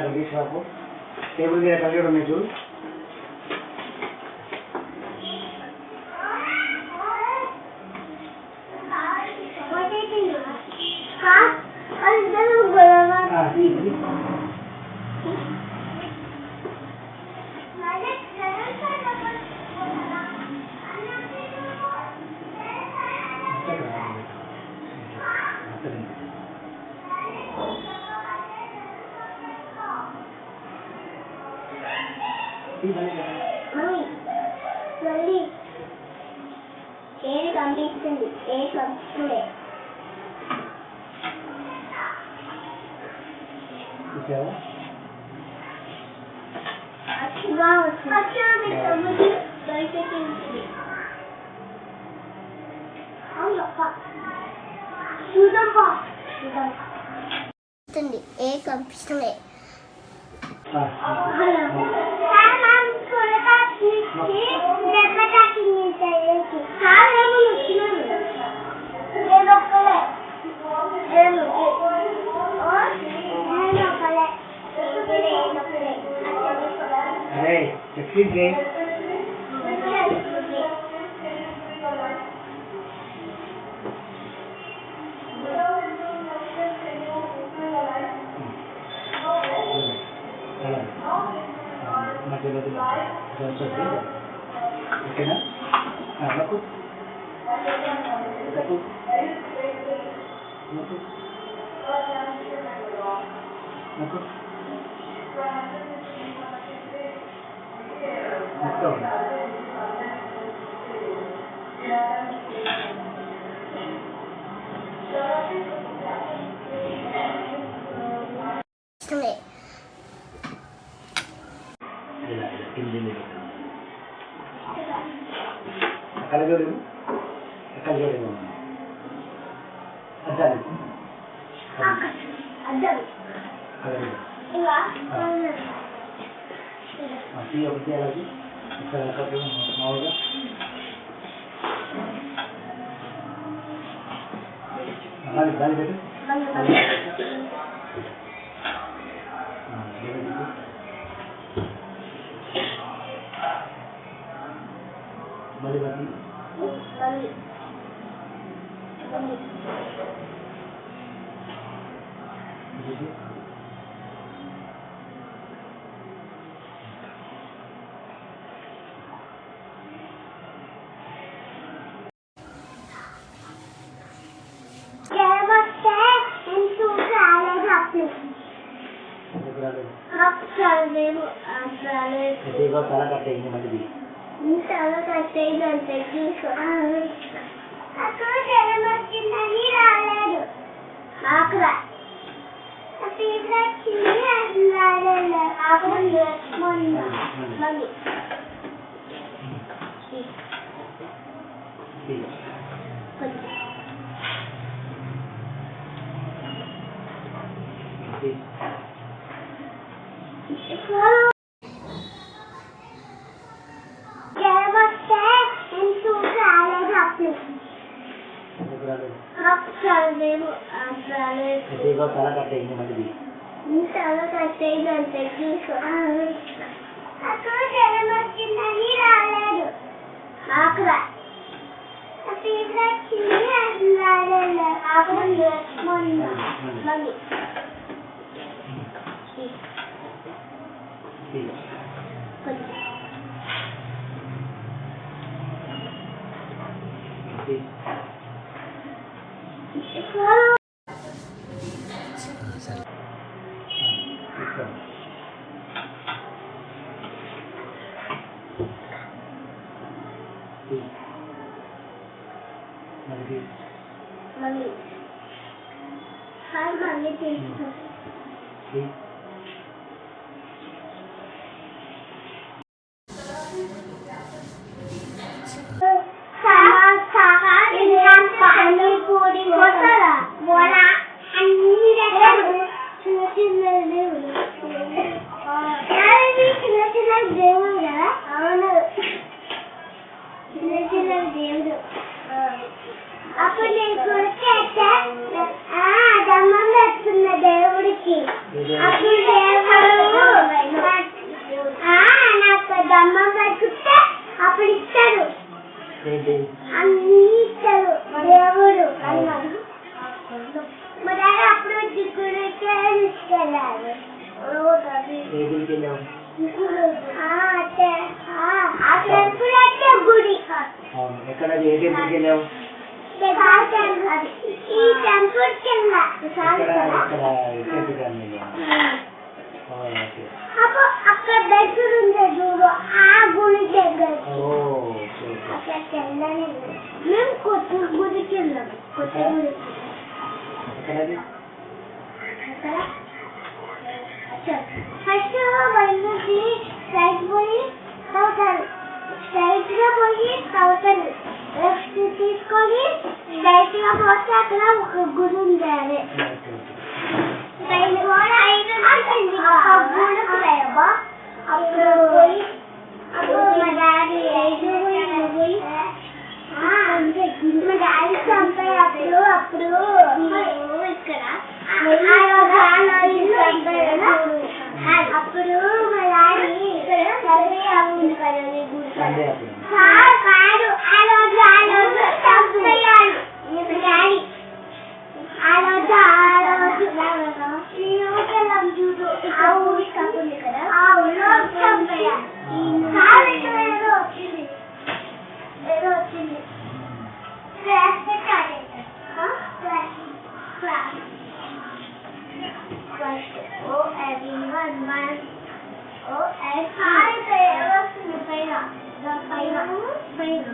అక్కడ తీసుకురాపు. టేబుల్ మీద కలిగి ఉన్నాయి చూడు. పంపిస్తుంది పంపిస్తుంది ఏ కనిపిస్తుంది ఓకేనా? నాకు కలజోడు కలజోడు అద్దాలు టీ ఒకటి అలాగే మామూలుగా అలాగే దాని పెట్టు మళ్ళీ బట్టి తల కట్టేయండి మంచిది చాలా కష్టంటే అక్కడ జనం వచ్చిందని రాలేదు అక్కడ రాలేదు అక్కడ మళ్ళీ తల కట్టేయండి మంచిది చాలా కష్టంటే అక్కడ జనం వచ్చిందని రాలేదు అక్కడ రాలేదు అక్కడ మళ్ళీ మళ్ళీ మళ్ళీ తీసుకో పానీపూరి బోలా అన్ని రకాలు చిన్న చిన్న దేవుడు చిన్న చిన్న దేవుడు కదా అవును చిన్న చిన్న దేవుడు అప్పుడు నేను కొడితే దమ్మం పెడుతున్న దేవుడికి అప్పుడు దేవుడు దండం పెట్టుకుంటే అప్పుడు ఇస్తాడు, ఏంటి అన్ని ఇస్తాడు దేవుడు అన్నాడు. మా డాడీ అప్పుడు గుడికి తీసుకెళ్ళారు. ఏ గుడికి వెళ్ళావు? ఆ టెంపుల్ అంటే గుడి. అవును, ఎక్కడ ఏ టెంపుల్కి వెళ్ళావు? ఈ టెంపుల్ కింద ఇక్కడ టెంపుల్కి వెళ్ళావు. ఓకే. అప్పుడు అక్కడ దగ్గర ఉండే చూడు, ఆ గుడి దగ్గర ఓకే ఓకే. అక్కడికి వెళ్ళని మేము కొత్త గుడికి వెళ్ళాము. కొత్త గుడి ఎక్కడది? ఫస్ట్ బయలుదేరి స్ట్రైట్ పోయి తవ్వుతారు, స్ట్రైట్ గా పోయి తవ్వుతారు, లెఫ్ట్ తీసుకొని స్ట్రైట్ గా పోతే అక్కడ ఒక గుడి ఉంది. అప్పుడు పోయి అప్పుడు మా డాడీ పోయి మా డాడీ చంపేటప్పుడు అప్పుడు ఇక్కడ అప్పుడు మా డాడీ చదివే అవును కదా కాదు, ఆ రోజు చంపేయాలి మా డాడీ. ఆ రోజు చూడు, ఆ ఊరి కాకుండా కదా, ఆ ఊళ్ళో చంపేయాలి. ఏదో వచ్చింది, ఏదో వచ్చింది. క్లాస్ పెట్టాలి, క్లాస్ ఓ everyone man ఓ everyone వస్తుంది పైన పైన